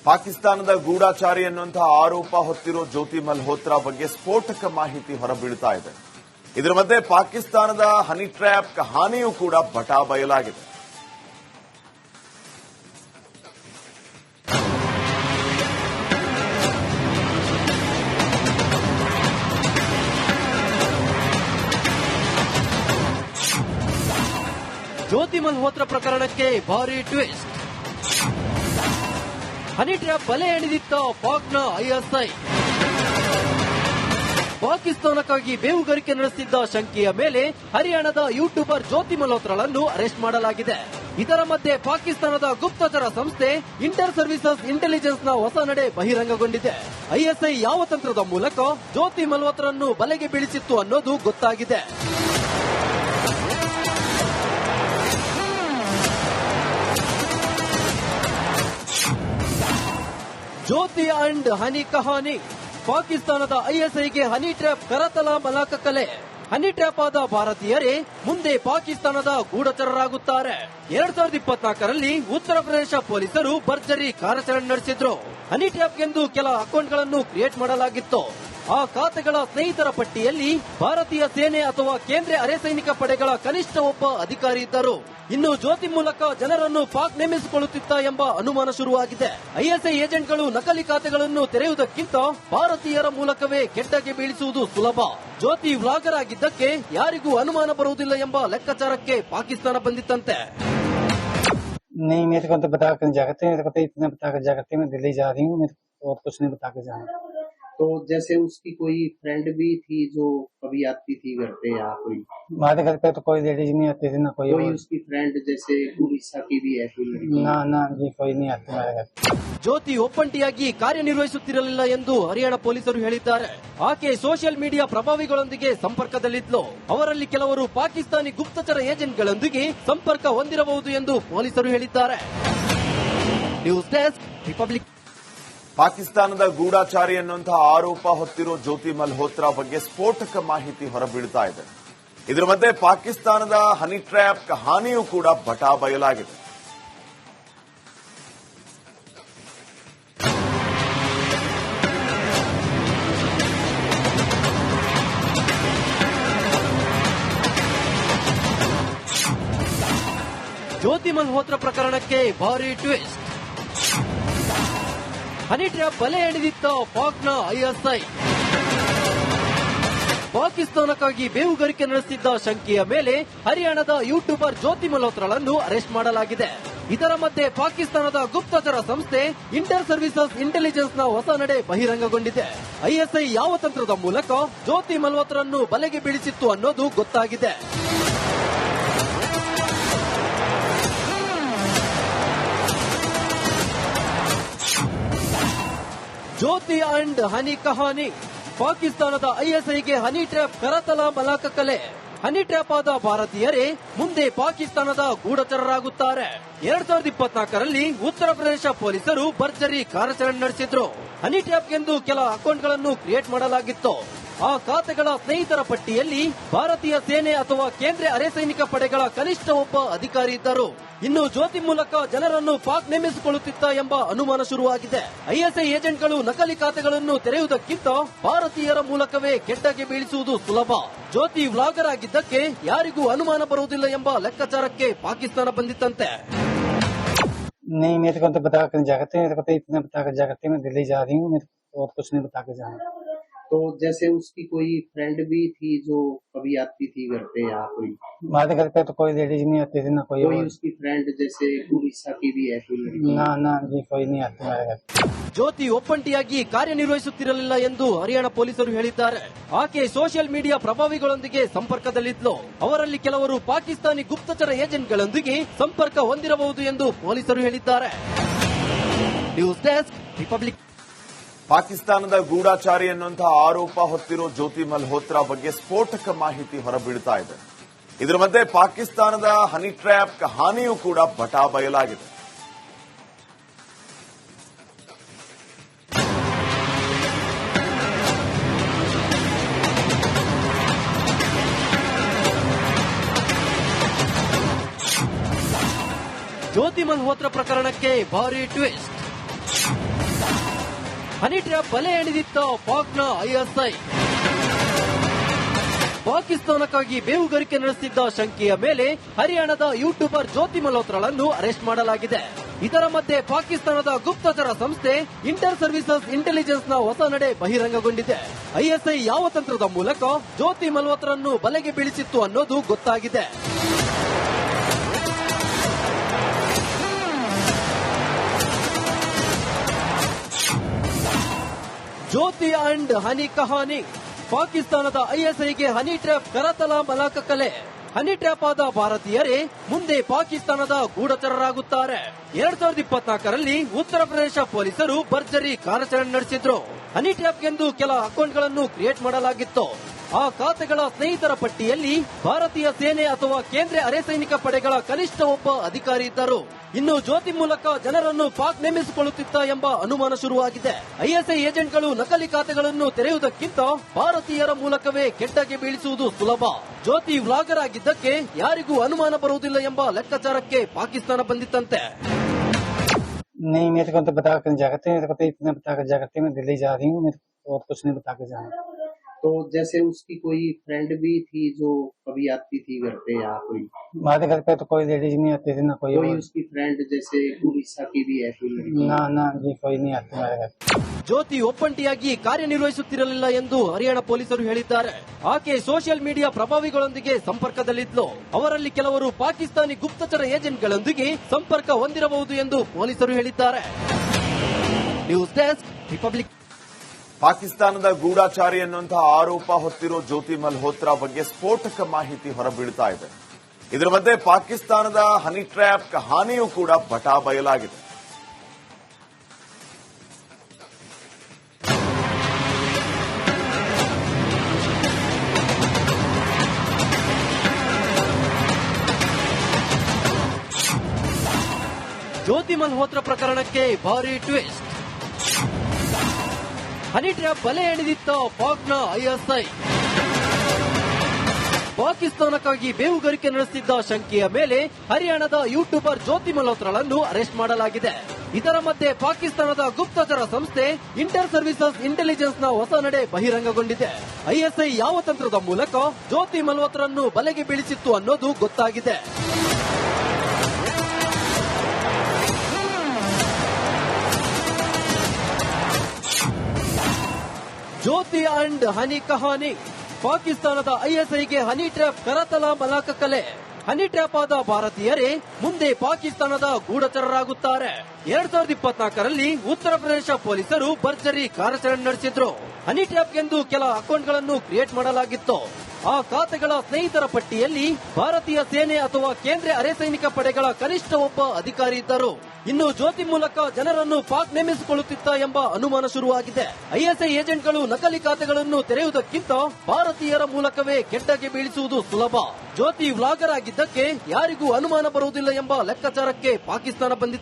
ಪಾಕಿಸ್ತಾನದ ಗೂಢಾಚಾರಿ ಎನ್ನುವಂತಹ ಆರೋಪ ಹೊತ್ತಿರೋ ಜ್ಯೋತಿ ಮಲ್ಹೋತ್ರಾ ಬಗ್ಗೆ ಸ್ಫೋಟಕ ಮಾಹಿತಿ ಹೊರಬೀಳ್ತಾ ಇದೆ. ಇದರ ಮಧ್ಯೆ ಪಾಕಿಸ್ತಾನದ ಹನಿ ಟ್ರ್ಯಾಪ್ ಕಹಾನಿಯೂ ಕೂಡ ಬಟಾ ಬಯಲಾಗಿದೆ. ಜ್ಯೋತಿ ಮಲ್ಹೋತ್ರಾ ಪ್ರಕರಣಕ್ಕೆ ಭಾರಿ ಟ್ವಿಸ್ಟ್. ಹನಿ ಟ್ರ್ಯಾಪ್ ಬಲೆ ಎಳೆದಿದ್ದ ಪಾಕ್ನ ಐಎಸ್ಐ. ಪಾಕಿಸ್ತಾನಕ್ಕಾಗಿ ಬೇಹುಗಾರಿಕೆ ನಡೆಸುತ್ತಿದ್ದ ಶಂಕೆಯ ಮೇಲೆ ಹರಿಯಾಣದ ಯೂಟ್ಯೂಬರ್ ಜ್ಯೋತಿ ಮಲ್ಹೋತ್ರಾಳನ್ನು ಅರೆಸ್ಟ್ ಮಾಡಲಾಗಿದೆ. ಇದರ ಮಧ್ಯೆ ಪಾಕಿಸ್ತಾನದ ಗುಪ್ತಚರ ಸಂಸ್ಥೆ ಇಂಟರ್ ಸರ್ವಿಸಸ್ ಇಂಟೆಲಿಜೆನ್ಸ್ನ ಹೊಸ ನಡೆ ಬಹಿರಂಗಗೊಂಡಿದೆ. ಐಎಸ್ಐ ಯಾವ ತಂತ್ರದ ಮೂಲಕ ಜ್ಯೋತಿ ಮಲ್ಹೋತ್ರಾನ್ನು ಬಲೆಗೆ ಬೀಳಿಸಿತ್ತು ಅನ್ನೋದು ಗೊತ್ತಾಗಿದೆ. ಜ್ಯೋತಿ ಅಂಡ್ ಹನಿ ಕಹಾನಿ. ಪಾಕಿಸ್ತಾನದ ಐಎಸ್ಐಗೆ ಹನಿ ಟ್ರ್ಯಾಪ್ ಕರತಲ ಮಲಾಕ ಕಲೆ. ಹನಿ ಟ್ರ್ಯಾಪ್ ಆದ ಭಾರತೀಯರೇ ಮುಂದೆ ಪಾಕಿಸ್ತಾನದ ಗೂಢಚರರಾಗುತ್ತಾರೆ. 2024ರಲ್ಲಿ ಉತ್ತರ ಪ್ರದೇಶ ಪೊಲೀಸರು ಭರ್ಜರಿ ಕಾರ್ಯಾಚರಣೆ ನಡೆಸಿದ್ರು. ಹನಿ ಟ್ರ್ಯಾಪ್ ಎಂದು ಕೆಲ ಅಕೌಂಟ್ಗಳನ್ನು ಕ್ರಿಯೇಟ್ ಮಾಡಲಾಗಿತ್ತು. ಆ ಖಾತೆಗಳ ಸ್ನೇಹಿತರ ಪಟ್ಟಿಯಲ್ಲಿ ಭಾರತೀಯ ಸೇನೆ ಅಥವಾ ಕೇಂದ್ರ ಅರೆ ಸೈನಿಕ ಪಡೆಗಳ ಕನಿಷ್ಠ ಒಬ್ಬ ಅಧಿಕಾರಿ ಇದ್ದರು. ಇನ್ನು ಜ್ಯೋತಿ ಮೂಲಕ ಜನರನ್ನು ಪಾಕ್ ನೇಮಿಸಿಕೊಳ್ಳುತ್ತಿತ್ತ ಎಂಬ ಅನುಮಾನ ಶುರುವಾಗಿದೆ. ಐಎಸ್ಐ ಏಜೆಂಟ್ಗಳು ನಕಲಿ ಖಾತೆಗಳನ್ನು ತೆರೆಯುವುದಕ್ಕಿಂತ ಭಾರತೀಯರ ಮೂಲಕವೇ ಕೆಡ್ಡಗೆ ಬೀಳಿಸುವುದು ಸುಲಭ. ಜ್ಯೋತಿ ವ್ಲಾಗರ್ ಆಗಿದ್ದಕ್ಕೆ ಯಾರಿಗೂ ಅನುಮಾನ ಬರುವುದಿಲ್ಲ ಎಂಬ ಲೆಕ್ಕಾಚಾರಕ್ಕೆ ಪಾಕಿಸ್ತಾನ ಬಂದಿತ್ತಂತೆ. नहीं, मेरे को तो बता कर जाते हैं, मेरे को तो इतना बता कर जाते हैं, मैं दिल्ली जा रही हूँ, मेरे को और कुछ नहीं बता कर जाना. तो जैसे उसकी कोई फ्रेंड भी थी जो कभी आती थी घर पे, या कोई हमारे घर पे तो कोई लेडीज नहीं आती थी, ना कोई उसकी फ्रेंड जैसे उड़ीसा की भी है कोई? ना जी कोई नहीं आती हमारे घर. ಜ್ಯೋತಿ ಒಪ್ಪಂಟಿಯಾಗಿ ಕಾರ್ಯನಿರ್ವಹಿಸುತ್ತಿರಲಿಲ್ಲ ಎಂದು ಹರಿಯಾಣ ಪೊಲೀಸರು ಹೇಳಿದ್ದಾರೆ. ಆಕೆ ಸೋಷಿಯಲ್ ಮೀಡಿಯಾ ಪ್ರಭಾವಿಗಳೊಂದಿಗೆ ಸಂಪರ್ಕದಲ್ಲಿದ್ಲು. ಅವರಲ್ಲಿ ಕೆಲವರು ಪಾಕಿಸ್ತಾನಿ ಗುಪ್ತಚರ ಏಜೆಂಟ್ಗಳೊಂದಿಗೆ ಸಂಪರ್ಕ ಹೊಂದಿರಬಹುದು ಎಂದು ಪೊಲೀಸರು ಹೇಳಿದ್ದಾರೆ. News desk, republic. ಪಾಕಿಸ್ತಾನದ ಗೂಢಾಚಾರಿ ಎನ್ನುವಂತಹ ಆರೋಪ ಹೊತ್ತಿರೋ ಜ್ಯೋತಿ ಮಲ್ಹೋತ್ರಾ ಬಗ್ಗೆ ಸ್ಫೋಟಕ ಮಾಹಿತಿ ಹೊರಬೀಳ್ತಾ ಇದೆ. ಇದರ ಮಧ್ಯೆ ಪಾಕಿಸ್ತಾನದ ಹನಿ ಟ್ರ್ಯಾಪ್ ಕಹಾನಿಯೂ ಕೂಡ ಬಟಾ ಬಯಲಾಗಿದೆ. ಜ್ಯೋತಿ ಮಲ್ಹೋತ್ರಾ ಪ್ರಕರಣಕ್ಕೆ ಭಾರಿ ಟ್ವಿಸ್ಟ್. ಹನಿ ಟ್ರ್ಯಾಪ್ ಬಲೆ ಎಳೆದಿದ್ದ ಪಾಕ್ನ ಐಎಸ್ಐ. ಪಾಕಿಸ್ತಾನಕ್ಕಾಗಿ ಬೇಹುಗಾರಿಕೆ ನಡೆಸುತ್ತಿದ್ದ ಶಂಕೆಯ ಮೇಲೆ ಹರಿಯಾಣದ ಯೂಟ್ಯೂಬರ್ ಜ್ಯೋತಿ ಮಲ್ಹೋತ್ರಾಳನ್ನು ಅರೆಸ್ಟ್ ಮಾಡಲಾಗಿದೆ. ಇದರ ಮಧ್ಯೆ ಪಾಕಿಸ್ತಾನದ ಗುಪ್ತಚರ ಸಂಸ್ಥೆ ಇಂಟರ್ ಸರ್ವಿಸಸ್ ಇಂಟೆಲಿಜೆನ್ಸ್ನ ಹೊಸ ನಡೆ ಬಹಿರಂಗಗೊಂಡಿದೆ. ಐಎಸ್ಐ ಯಾವ ತಂತ್ರದ ಮೂಲಕ ಜ್ಯೋತಿ ಮಲ್ಹೋತ್ರಾನ್ನು ಬಲೆಗೆ ಬೀಳಿಸಿತ್ತು ಅನ್ನೋದು ಗೊತ್ತಾಗಿದೆ. ಜ್ಯೋತಿ ಅಂಡ್ ಹನಿ ಕಹಾನಿ. ಪಾಕಿಸ್ತಾನದ ಐಎಸ್ಐಗೆ ಹನಿ ಟ್ರ್ಯಾಪ್ ಕರತಲ ಮಲಾಕ ಕಲೆ. ಹನಿ ಟ್ರ್ಯಾಪ್ ಆದ ಭಾರತೀಯರೇ ಮುಂದೆ ಪಾಕಿಸ್ತಾನದ ಗೂಢಚರರಾಗುತ್ತಾರೆ. 2024ರಲ್ಲಿ ಉತ್ತರ ಪ್ರದೇಶ ಪೊಲೀಸರು ಭರ್ಜರಿ ಕಾರ್ಯಾಚರಣೆ ನಡೆಸಿದ್ರು. ಹನಿ ಟ್ರ್ಯಾಪ್ ಎಂದು ಕೆಲ ಅಕೌಂಟ್ಗಳನ್ನು ಕ್ರಿಯೇಟ್ ಮಾಡಲಾಗಿತ್ತು. ಆ ಖಾತೆಗಳ ಸ್ನೇಹಿತರ ಪಟ್ಟಿಯಲ್ಲಿ ಭಾರತೀಯ ಸೇನೆ ಅಥವಾ ಕೇಂದ್ರ ಅರೆ ಸೈನಿಕ ಪಡೆಗಳ ಕನಿಷ್ಠ ಒಬ್ಬ ಅಧಿಕಾರಿ ಇದ್ದರು. ಇನ್ನು ಜ್ಯೋತಿ ಮೂಲಕ ಜನರನ್ನು ಪಾಕ್ ನೇಮಿಸಿಕೊಳ್ಳುತ್ತಿತ್ತ ಎಂಬ ಅನುಮಾನ ಶುರುವಾಗಿದೆ. ಐಎಸ್ಐ ಏಜೆಂಟ್ಗಳು ನಕಲಿ ಖಾತೆಗಳನ್ನು ತೆರೆಯುವುದಕ್ಕಿಂತ ಭಾರತೀಯರ ಮೂಲಕವೇ ಕೆಡ್ಡಗೆ ಬೀಳಿಸುವುದು ಸುಲಭ. ಜ್ಯೋತಿ ವ್ಲಾಗರ್ ಆಗಿದ್ದಕ್ಕೆ ಯಾರಿಗೂ ಅನುಮಾನ ಬರುವುದಿಲ್ಲ ಎಂಬ ಲೆಕ್ಕಾಚಾರಕ್ಕೆ ಪಾಕಿಸ್ತಾನ ಬಂದಿತ್ತಂತೆ. नहीं, मेरे को तो बता कर जाते हैं, मेरे को तो इतना बता कर जाते हैं, मैं दिल्ली जा रही हूँ, मेरे को और कुछ नहीं बता कर जाना. तो जैसे उसकी कोई फ्रेंड भी थी जो कभी आती थी घर पे, या कोई हमारे घर पे तो कोई लेडीज नहीं आती थी, ना कोई उसकी फ्रेंड जैसे उड़ीसा की भी है कोई? ना जी कोई नहीं आती हमारे घर. ಜ್ಯೋತಿ ಒಪ್ಪಂಟಿಯಾಗಿ ಕಾರ್ಯನಿರ್ವಹಿಸುತ್ತಿರಲಿಲ್ಲ ಎಂದು ಹರಿಯಾಣ ಪೊಲೀಸರು ಹೇಳಿದ್ದಾರೆ. ಆಕೆ ಸೋಷಿಯಲ್ ಮೀಡಿಯಾ ಪ್ರಭಾವಿಗಳೊಂದಿಗೆ ಸಂಪರ್ಕದಲ್ಲಿದ್ಲು. ಅವರಲ್ಲಿ ಕೆಲವರು ಪಾಕಿಸ್ತಾನಿ ಗುಪ್ತಚರ ಏಜೆಂಟ್ಗಳೊಂದಿಗೆ ಸಂಪರ್ಕ ಹೊಂದಿರಬಹುದು ಎಂದು ಪೊಲೀಸರು ಹೇಳಿದ್ದಾರೆ. News desk, republic. ಪಾಕಿಸ್ತಾನದ ಗೂಢಾಚಾರಿ ಎನ್ನುವಂತಹ ಆರೋಪ ಹೊತ್ತಿರೋ ಜ್ಯೋತಿ ಮಲ್ಹೋತ್ರಾ ಬಗ್ಗೆ ಸ್ಫೋಟಕ ಮಾಹಿತಿ ಹೊರಬೀಳ್ತಾ ಇದೆ. ಇದರ ಮಧ್ಯೆ ಪಾಕಿಸ್ತಾನದ ಹನಿ ಟ್ರ್ಯಾಪ್ ಕಹಾನಿಯೂ ಕೂಡ ಬಟಾ ಬಯಲಾಗಿದೆ. ಜ್ಯೋತಿ ಮಲ್ಹೋತ್ರಾ ಪ್ರಕರಣಕ್ಕೆ ಭಾರಿ ಟ್ವಿಸ್ಟ್. ಹನಿ ಟ್ರ್ಯಾಪ್ ಬಲೆ ಎಳೆದಿತ್ತ ಪಾಕ್ನ ಐಎಸ್ಐ. ಪಾಕಿಸ್ತಾನಕ್ಕಾಗಿ ಬೇಹುಗಾರಿಕೆ ನಡೆಸುತ್ತಿದ್ದ ಶಂಕೆಯ ಮೇಲೆ ಹರಿಯಾಣದ ಯೂಟ್ಯೂಬರ್ ಜ್ಯೋತಿ ಮಲ್ಹೋತ್ರಾಳನ್ನು ಅರೆಸ್ಟ್ ಮಾಡಲಾಗಿದೆ. ಇದರ ಮಧ್ಯೆ ಪಾಕಿಸ್ತಾನದ ಗುಪ್ತಚರ ಸಂಸ್ಥೆ ಇಂಟರ್ ಸರ್ವಿಸಸ್ ಇಂಟೆಲಿಜೆನ್ಸ್ನ ಹೊಸ ನಡೆ ಬಹಿರಂಗಗೊಂಡಿದೆ. ಐಎಸ್ಐ ಯಾವ ತಂತ್ರದ ಮೂಲಕ ಜ್ಯೋತಿ ಮಲ್ಹೋತ್ರಾನ್ನು ಬಲೆಗೆ ಬೀಳಿಸಿತ್ತು ಅನ್ನೋದು ಗೊತ್ತಾಗಿದೆ. ಜ್ಯೋತಿ ಅಂಡ್ ಹನಿ ಕಹಾನಿ. ಪಾಕಿಸ್ತಾನದ ಐಎಸ್ಐಗೆ ಹನಿ ಟ್ರ್ಯಾಪ್ ಕರತಲ ಮಲಾಕ ಕಲೆ. ಹನಿ ಟ್ರ್ಯಾಪ್ ಆದ ಭಾರತೀಯರೇ ಮುಂದೆ ಪಾಕಿಸ್ತಾನದ ಗೂಢಚರರಾಗುತ್ತಾರೆ. 2024ರಲ್ಲಿ ಉತ್ತರ ಪ್ರದೇಶ ಪೊಲೀಸರು ಭರ್ಜರಿ ಕಾರ್ಯಾಚರಣೆ ನಡೆಸಿದ್ರು. ಹನಿ ಟ್ರ್ಯಾಪ್ಗೆಂದು ಕೆಲ ಅಕೌಂಟ್ಗಳನ್ನು ಕ್ರಿಯೇಟ್ ಮಾಡಲಾಗಿತ್ತು. ಆ ಖಾತೆಗಳ ಸ್ನೇಹಿತರ ಪಟ್ಟಿಯಲ್ಲಿ ಭಾರತೀಯ ಸೇನೆ ಅಥವಾ ಕೇಂದ್ರ ಅರೆ ಸೈನಿಕ ಪಡೆಗಳ ಕನಿಷ್ಠ ಒಬ್ಬ ಅಧಿಕಾರಿ ಇದ್ದರು. ಇನ್ನು ಜ್ಯೋತಿ ಮೂಲಕ ಜನರನ್ನು ಪಾಕ್ ನೇಮಿಸಿಕೊಳ್ಳುತ್ತಿತ್ತ ಎಂಬ ಅನುಮಾನ ಶುರುವಾಗಿದೆ. ಐಎಸ್ಐ ಏಜೆಂಟ್ಗಳು ನಕಲಿ ಖಾತೆಗಳನ್ನು ತೆರೆಯುವುದಕ್ಕಿಂತ ಭಾರತೀಯರ ಮೂಲಕವೇ ಕೆಡ್ಡಗೆ ಬೀಳಿಸುವುದು ಸುಲಭ. ಜ್ಯೋತಿ ವ್ಲಾಗರ್ ಆಗಿದ್ದಕ್ಕೆ ಯಾರಿಗೂ ಅನುಮಾನ ಬರುವುದಿಲ್ಲ ಎಂಬ ಲೆಕ್ಕಾಚಾರಕ್ಕೆ ಪಾಕಿಸ್ತಾನ ಬಂದಿತ್ತಂತೆ. नहीं मेरे को तो बता कर जाते मेरे को तो इतना बता कर जाते मैं दिल्ली जा रही हूँ, मेरे को और कुछ नहीं बता के जाना. तो जैसे उसकी कोई फ्रेंड भी थी जो कभी आती थी घर पे, या कोई हमारे घर पे तो कोई लेडीज नहीं आती थी, ना कोई उसकी फ्रेंड जैसे उड़ीसा की भी है कोई लड़की? ना जी कोई नहीं आती हमारे घर. ಜ್ಯೋತಿ ಒಪ್ಪಂಟಿಯಾಗಿ ಕಾರ್ಯನಿರ್ವಹಿಸುತ್ತಿರಲಿಲ್ಲ ಎಂದು ಹರಿಯಾಣ ಪೊಲೀಸರು ಹೇಳಿದ್ದಾರೆ. ಆಕೆ ಸೋಷಿಯಲ್ ಮೀಡಿಯಾ ಪ್ರಭಾವಿಗಳೊಂದಿಗೆ ಸಂಪರ್ಕದಲ್ಲಿದ್ಲು. ಅವರಲ್ಲಿ ಕೆಲವರು ಪಾಕಿಸ್ತಾನಿ ಗುಪ್ತಚರ ಏಜೆಂಟ್ಗಳೊಂದಿಗೆ ಸಂಪರ್ಕ ಹೊಂದಿರಬಹುದು ಎಂದು ಪೊಲೀಸರು ಹೇಳಿದ್ದಾರೆ. News desk, republic. ಪಾಕಿಸ್ತಾನದ ಗೂಢಾಚಾರಿ ಎನ್ನುವಂತಹ ಆರೋಪ ಹೊತ್ತಿರೋ ಜ್ಯೋತಿ ಮಲ್ಹೋತ್ರಾ ಬಗ್ಗೆ ಸ್ಫೋಟಕ ಮಾಹಿತಿ ಹೊರಬೀಳ್ತಾ ಇದೆ. ಇದರ ಮಧ್ಯೆ ಪಾಕಿಸ್ತಾನದ ಹನಿ ಟ್ರ್ಯಾಪ್ ಕಹಾನಿಯೂ ಕೂಡ ಬಟಾ ಬಯಲಾಗಿದೆ. ಜ್ಯೋತಿ ಮಲ್ಹೋತ್ರಾ ಪ್ರಕರಣಕ್ಕೆ ಭಾರಿ ಟ್ವಿಸ್ಟ್. ಹನಿ ಟ್ರ್ಯಾಪ್ ಬಲೆ ಎಳೆದಿತ್ತ ಪಾಕ್ನ ಐಎಸ್ಐ. ಪಾಕಿಸ್ತಾನಕ್ಕಾಗಿ ಬೇಹುಗಾರಿಕೆ ನಡೆಸುತ್ತಿದ್ದ ಶಂಕೆಯ ಮೇಲೆ ಹರಿಯಾಣದ ಯೂಟ್ಯೂಬರ್ ಜ್ಯೋತಿ ಮಲ್ಹೋತ್ರಾಳನ್ನು ಅರೆಸ್ಟ್ ಮಾಡಲಾಗಿದೆ. ಇದರ ಮಧ್ಯೆ ಪಾಕಿಸ್ತಾನದ ಗುಪ್ತಚರ ಸಂಸ್ಥೆ ಇಂಟರ್ ಸರ್ವಿಸಸ್ ಇಂಟೆಲಿಜೆನ್ಸ್ನ ಹೊಸ ನಡೆ ಬಹಿರಂಗಗೊಂಡಿದೆ. ಐಎಸ್ಐ ಯಾವ ತಂತ್ರದ ಮೂಲಕ ಜ್ಯೋತಿ ಮಲ್ಹೋತ್ರಾನ್ನು ಬಲೆಗೆ ಬೀಳಿಸಿತ್ತು ಅನ್ನೋದು ಗೊತ್ತಾಗಿದೆ. ಜ್ಯೋತಿ ಅಂಡ್ ಹನಿ ಕಹಾನಿ. ಪಾಕಿಸ್ತಾನದ ಐಎಸ್ಐಗೆ ಹನಿ ಟ್ರ್ಯಾಪ್ ಕರತಲ ಮಲಾಕ ಕಲೆ. ಹನಿ ಟ್ರ್ಯಾಪ್ ಆದ ಭಾರತೀಯರೇ ಮುಂದೆ ಪಾಕಿಸ್ತಾನದ ಗೂಢಚರರಾಗುತ್ತಾರೆ. 2024ರಲ್ಲಿ ಉತ್ತರ ಪ್ರದೇಶ ಪೊಲೀಸರು ಭರ್ಜರಿ ಕಾರ್ಯಾಚರಣೆ ನಡೆಸಿದ್ರು. ಹನಿ ಟ್ರ್ಯಾಪ್ಗೆಂದು ಕೆಲ ಅಕೌಂಟ್ಗಳನ್ನು ಕ್ರಿಯೇಟ್ ಮಾಡಲಾಗಿತ್ತು. ಆ ಖಾತೆಗಳ ಸ್ನೇಹಿತರ ಪಟ್ಟಿಯಲ್ಲಿ ಭಾರತೀಯ ಸೇನೆ ಅಥವಾ ಕೇಂದ್ರ ಅರೆ ಸೈನಿಕ ಪಡೆಗಳ ಕನಿಷ್ಠ ಒಬ್ಬ ಅಧಿಕಾರಿ ಇದ್ದರು. ಇನ್ನು ಜ್ಯೋತಿ ಮೂಲಕ ಜನರನ್ನು ಪಾಕ್ ನೇಮಿಸಿಕೊಳ್ಳುತ್ತಿತ್ತ ಎಂಬ ಅನುಮಾನ ಶುರುವಾಗಿದೆ. ಐಎಸ್ಐ ಏಜೆಂಟ್ಗಳು ನಕಲಿ ಖಾತೆಗಳನ್ನು ತೆರೆಯುವುದಕ್ಕಿಂತ ಭಾರತೀಯರ ಮೂಲಕವೇ ಕೆಡ್ಡಗೆ ಬೀಳಿಸುವುದು ಸುಲಭ. ಜ್ಯೋತಿ ವ್ಲಾಗರ್ ಆಗಿದ್ದಕ್ಕೆ ಯಾರಿಗೂ ಅನುಮಾನ ಬರುವುದಿಲ್ಲ ಎಂಬ ಲೆಕ್ಕಾಚಾರಕ್ಕೆ ಪಾಕಿಸ್ತಾನ ಬಂದಿತ್ತು.